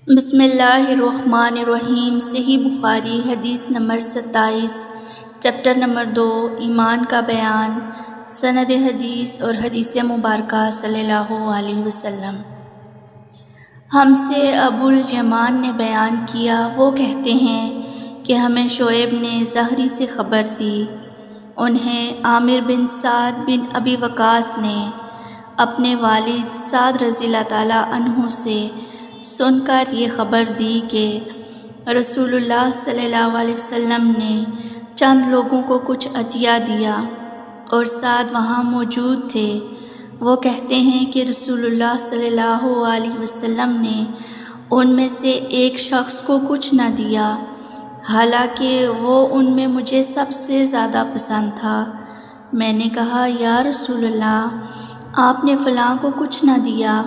بسم اللہ الرحمن الرحیم۔ صحیح بخاری حدیث نمبر 27، چیپٹر نمبر 2، ایمان کا بیان۔ سند حدیث اور حدیث مبارکہ صلی اللہ علیہ وسلم۔ ہم سے ابو الیمان نے بیان کیا، وہ کہتے ہیں کہ ہمیں شعیب نے زہری سے خبر دی، انہیں عامر بن سعد بن ابی وقاص نے اپنے والد سعد رضی اللہ تعالیٰ عنہ سے سن کر یہ خبر دی کہ رسول اللہ صلی اللہ علیہ وسلم نے چند لوگوں کو کچھ عطیہ دیا اور سعد وہاں موجود تھے۔ وہ کہتے ہیں کہ رسول اللہ صلی اللہ علیہ وسلم نے ان میں سے ایک شخص کو کچھ نہ دیا، حالانکہ وہ ان میں مجھے سب سے زیادہ پسند تھا۔ میں نے کہا، یا رسول اللہ، آپ نے فلاں کو کچھ نہ دیا،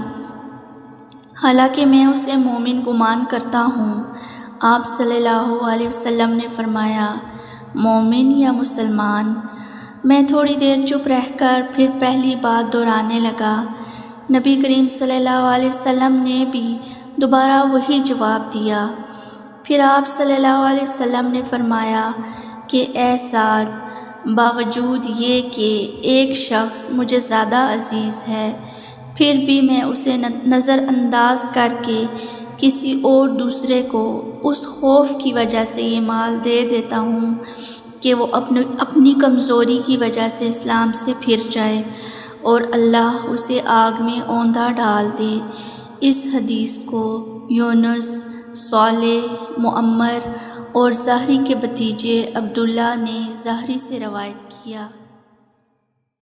حالانکہ میں اسے مومن گمان کرتا ہوں۔ آپ صلی اللہ علیہ وسلم نے فرمایا، مومن یا مسلمان؟ میں تھوڑی دیر چپ رہ کر پھر پہلی بات دہرانے لگا۔ نبی کریم صلی اللہ علیہ وسلم نے بھی دوبارہ وہی جواب دیا۔ پھر آپ صلی اللہ علیہ وسلم نے فرمایا کہ اے سعد، باوجود یہ کہ ایک شخص مجھے زیادہ عزیز ہے، پھر بھی میں اسے نظر انداز کر کے کسی اور دوسرے کو اس خوف کی وجہ سے یہ مال دے دیتا ہوں کہ وہ اپنی کمزوری کی وجہ سے اسلام سے پھر جائے اور اللہ اسے آگ میں اوندھا ڈال دے۔ اس حدیث کو یونس، صالح، معمر اور زہری کے بھتیجے عبداللہ نے زہری سے روایت کیا۔